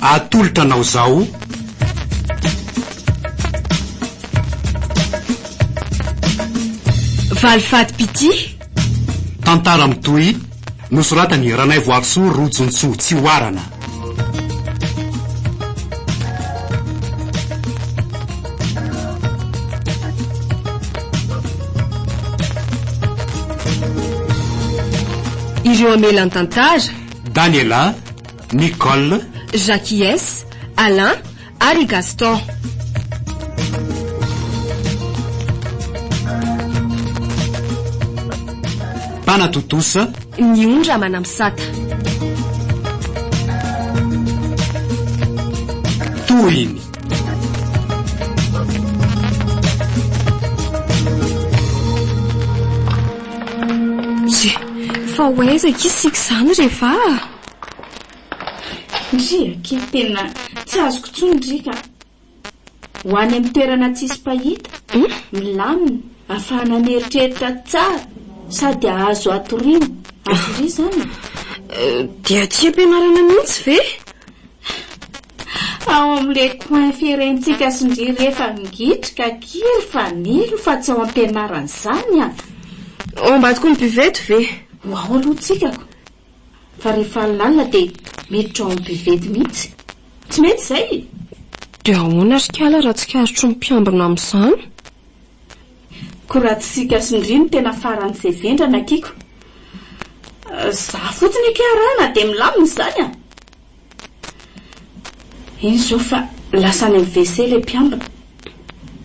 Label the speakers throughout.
Speaker 1: atolotra anao zao
Speaker 2: valifaty pity
Speaker 1: tantara mitoy nosoratany ranay voarisoa rojonsoa tsy hoarana
Speaker 2: ireo amelany tantara
Speaker 1: Daniela, Nicole,
Speaker 2: Jacques, Alain ary Gaston.
Speaker 1: Panatotosa
Speaker 2: ny ondra manamsata
Speaker 1: toiny
Speaker 2: fa hoaizaka isika izany rehefa
Speaker 3: ndriaka tena tsy azoko tsondrika ho any amin'ny toerana tsisy pahita milamina ahafahana mieritreritra tsara sady ahazo atoriana atory zany
Speaker 2: dia tsy ampianarana mihitsy ve
Speaker 3: ao amin'le coin ferentsika sondry rehefa migitrika kiry fanilo fa tsy ao ampianarana izany
Speaker 2: ao ambadiko ny bivety ve
Speaker 3: ho ao alohatsikako fa rehefa lalina dia miditra ao amin'ny bivety mihitsy tsy mety izay
Speaker 2: dia ahoana rikala raha tsy karotro ny mpiambina amin'izany
Speaker 3: koratsika sondry no tena faran'izay vendrana kiko za fotsiny ikarana dia milamina izany iny zao fa lasany amin'ny WC le mpiambina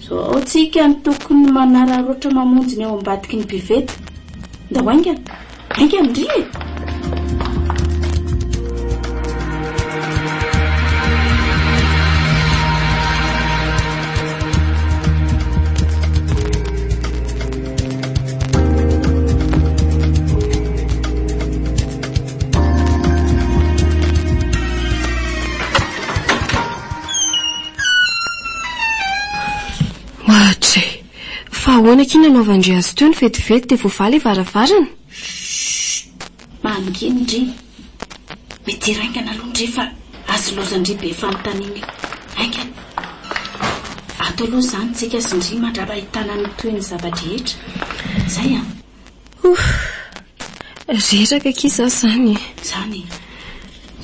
Speaker 3: zao tsika ny tokony manararoatra mamonjy ny ao ambadiky ny bivety da hoaingana aingana ndry
Speaker 2: fa ahoana kina naovandre azy teo ny vetivety dia voavaly varavarana
Speaker 3: manginy ndry mety raingana aloha ndry fa azo lozandry be fanontaniana aingana ato aloha izany tsika syndry mandraba hitana ny toy ny zava-drehetra zay
Speaker 2: reraka kiza zany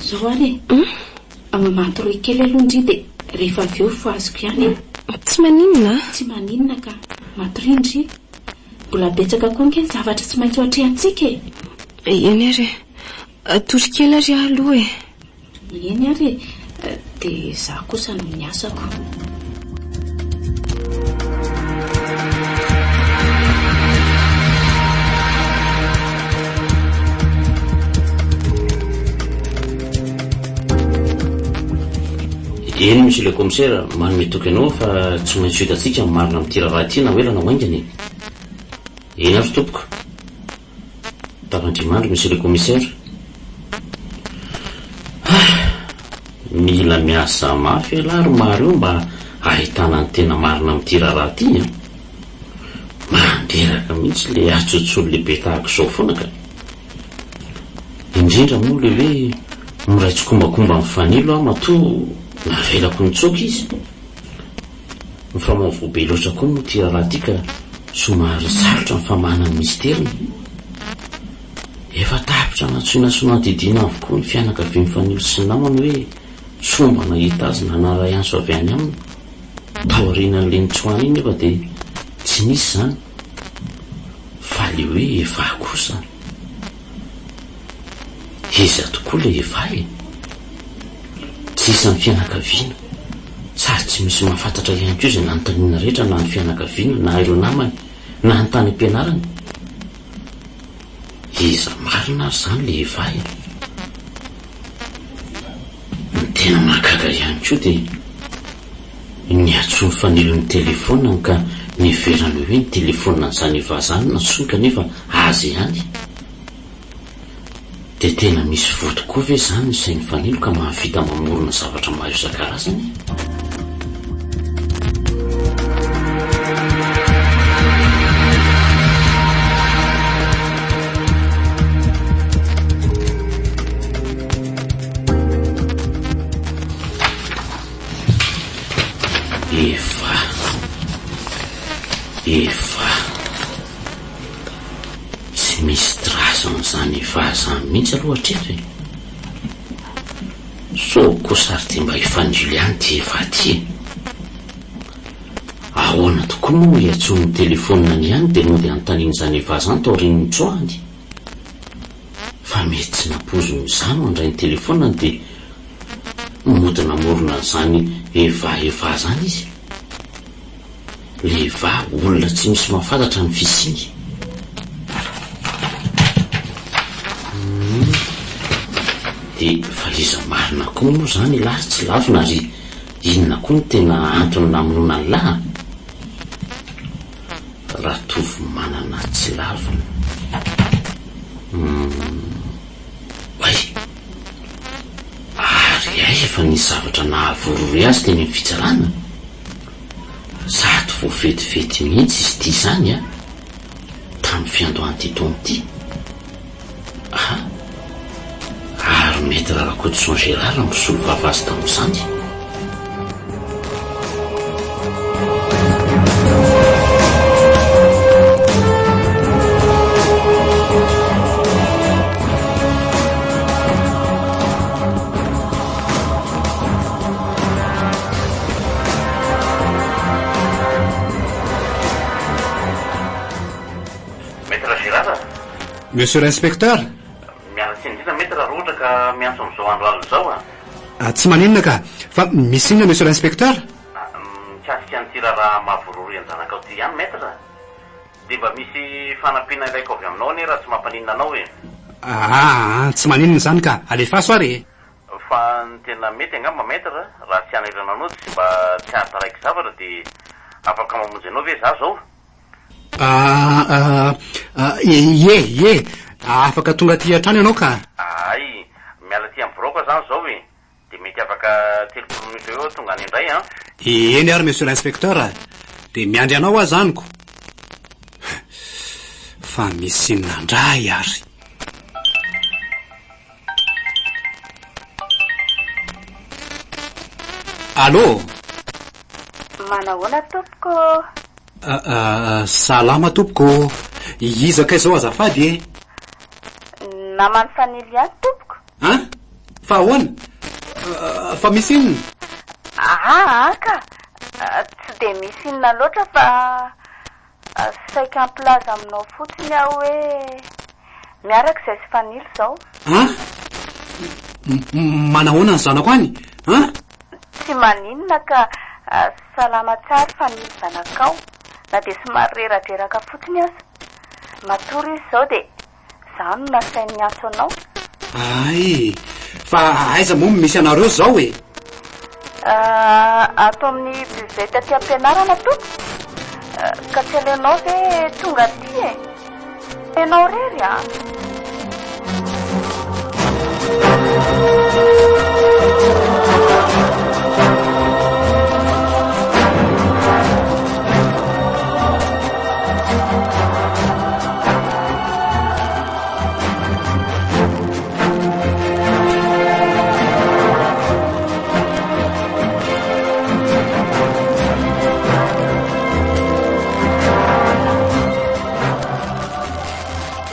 Speaker 3: zao ary mamantoroy kely aloha ndry dia rehefa avy eo foazoko ihany
Speaker 2: tsy maninona
Speaker 3: ka matorindry mbola betsaka koa nke ny zavatra tsy maintsy ohatrehantsika
Speaker 2: eny ary torikely ary aloha
Speaker 3: eny ary dia za kosa no ny asako
Speaker 4: eny monsieur le commissaire manome toky anao fa tsy maintsy hitantsika marina amin'ny tiraraha ty na hoelana hoaingany eny ary tompoko tavandrimandry monsieur le commissaire mila miasa mafy alary maro eo mba ahitana ny tena marina amin'ny tiraraha ty mandreraka mihitsy le atsotsolo lehibe tahako izao foana ka indrindra moa le hoe miraitsy kombakomba amin'ny fanilo matoa navelako nitsoky izy mifamaovobe loatra koa moa ty raha ty ka somary sarotra ny famahana ny misteriny efa tapitra natsoina sonadidiana avokoa ny fianakaviany fanilo sy ny namany hoe somba nahita azy nanaray anso avy any aminy taorianan'le nitsoany iny nefa dia tsy nisy zany fa le hoe efa kosa iza tokoa le efa tsisy ny fianakaviana sary tsy misy mahafantatra ihany koa izay nanontaniana rehetra na ny fianakaviana na ireo namany na ny tany am-pianarana iza marina ary zany le efa ny tena mahagaga ihany koa dia ny atso ny fanilon'ny telefona ka niverana hoe ny telefona n'izany efa zany natsoiny kanefa azy ihany dia tena misy votokoa ve zany ny sain'ny fanilo ka mahavita mamorona zavatra maro isan-karazany lazany mihitsy aloha hatreto e. So kosary ty mba hifanjily any ty efa ty. Ahoana tokoa moa hiatsony telefonina ny any dia no dia antaniny zany efa zany tao rin'ny tsoandy. Fa mety tsy napozo mizany mandray ny telefonina dia modina morona zany efa zany izy. Leva olona tsy misy mahafantatra ny fisiny. Dia fa iza marina koa moa zany lahy tsy lavina ary inona koa ny tena antony namonona ny lahy. Raha tovy manana tsy lavina. Way, ary efa nisy zavatra nahavorory azy teny amin'ny fitsarana. Zato vao vetivety mihitsy izy ty zany tamin'ny fiandohan'ity taona ity. Ary mety raha Coach Gérard misolo vavazy tamin'izany.
Speaker 1: Monsieur l'inspecteur.
Speaker 4: Mianatsy indrindra mety raha ohatra ka miantso amin'izao andro alina izao
Speaker 1: Tsy maninona ka, fa misy inona monsieur l'inspecteur?
Speaker 4: Mikasika an'ity raha mahavorory an-janakao ty ihany maître. Dia mba misy fanampiana ilaiko avy aminao anie raha tsy mampaninona anao e.
Speaker 1: Tsy maninona zany ka, alefaso ary.
Speaker 4: Fa ny tena mety angamba maître raha tsy anahirana anao tsy mba tsy ahataraiky zavatra dia afaka mamonjy anao ve za zao?
Speaker 1: Ye, afaka tonga ty hatrany ianao ka.
Speaker 4: Ay, miala ty amin'ny broka zany zao e. Dia mety afaka 3 minitra eo tonga any indray
Speaker 1: Eny ary monsieur l'inspecteur, dia miandry anao aho zaniko. Fa misy inandray ary. Allô?
Speaker 5: Manahoana tompoko?
Speaker 1: Salama tompoko. Izaka izao azafady e.
Speaker 5: Namany fanily any tompoko?
Speaker 1: Fa ahoana? Fa misy inona?
Speaker 5: Ka tsy dia misy inona loatra fa saika ampilaza aminao fotsiny aho hoe miaraka izay sy fanily izao.
Speaker 1: Manahoana ny zanako any?
Speaker 5: Tsy maninona ka salama tsara fanily zanakao. Na dia somary reradreraka fotsiny aza. Matory izy izao dia izany no nasainy miantso anao.
Speaker 1: Ay, fa aiza moa misy anareo zao e?
Speaker 5: Ato amin'ny buvette aty am-pianarana tompoko. Ka tsy aleonao ve tonga aty e? Ianao rery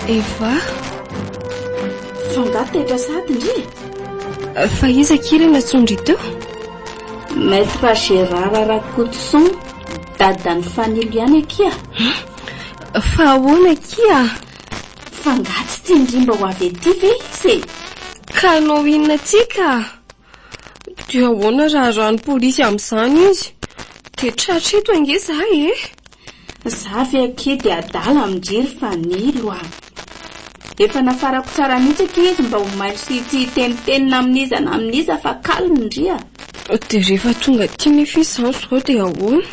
Speaker 2: Eva?
Speaker 3: Fangatetra sady ndry?
Speaker 2: Fa iza kely natsondry teo?
Speaker 3: Maître Gérard Rakotoson, dadan'ny fanily ihany akia.
Speaker 2: Fa ahoana akia?
Speaker 3: Fangatsy ty indrimba ho avy ety ve izy?
Speaker 2: Ka anao inona tsika? Dia ahoana raha azoan'ny polisy amin'izany izy? Dia tratra eto ange zahay e?
Speaker 3: Zavy ake dia adala amin'jery fanily ho avy. Efa nafarako tsara mihitsy ake izy mba ho mailo sy tsy tenitenina amin'iza na amin'iza fa kalmy ndria.
Speaker 2: Dia rehefa tonga ty mifisany zao dia ahoana?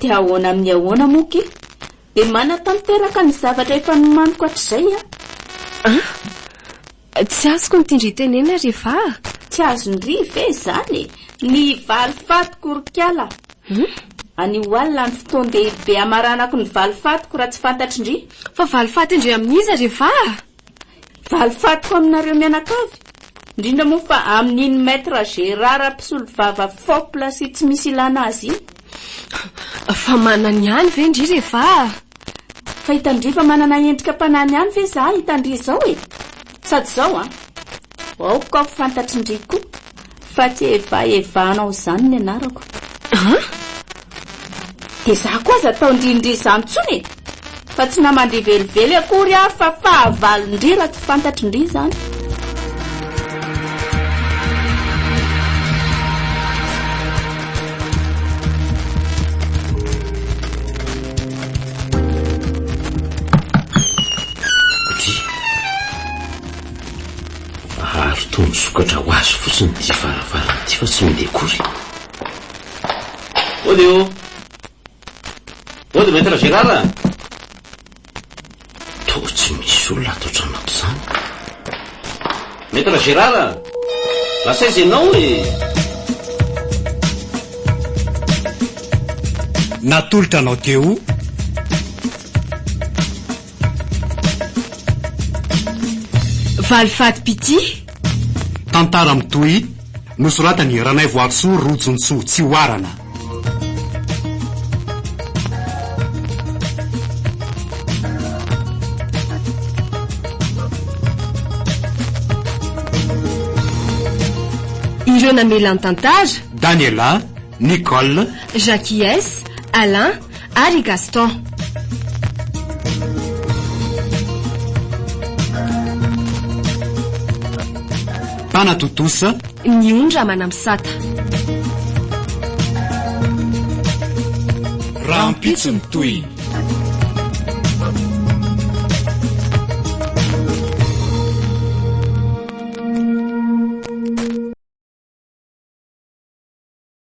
Speaker 3: Dia ahoana amin'ny ahoana moky? Dia manatanteraka ny zavatra efa nomaniko hatr'izay
Speaker 2: Tsy azoko ny tindry tenena rehefa?
Speaker 3: Tsy azondry ve zany? Ny valifaty korikala. Any oalina ny fotoan-dehibe amaranako ny valifatiko raha tsy fantatry ndry.
Speaker 2: Fa valifaty indray amin'iza rehefa?
Speaker 3: Valifatiko aminareo mianakavy. Indrindra moa fa amin'iny Maître Gérard mpisolo vava fopla sy tsy misy ilana azy iny.
Speaker 2: Fa manana ihany ve ndry rehefa?
Speaker 3: Fa hitandry fa manana endrika mpanany ihany ve za hitandry izao e? sady zao a aoka ho fantatry indriky koa fa tsy evaevanao izany ny anarako dia za koa aza tao indrindry izany tsony fa tsy namandry velively akory aho fa fahavalondry raha tsy fantatry indry izany
Speaker 4: tony sokatra ho azo fotsiny ty varavarana ty fa tsy mide akory ody maître Gérard to tsy misy olona atotra anato zany maître Gérard la saizy ianao
Speaker 1: natolotra anao teo
Speaker 2: Valifady pity
Speaker 1: tantara mitoy nosoratany Ranay Voakisoa Rojonsoa Tsihoarana.
Speaker 2: Ireo namela ny tantara
Speaker 1: Daniela, Nicole,
Speaker 2: Jacques, Alain ary Gaston.
Speaker 1: Panatotosa
Speaker 2: Ny ondra manamsata
Speaker 1: raha ampitsy mitoy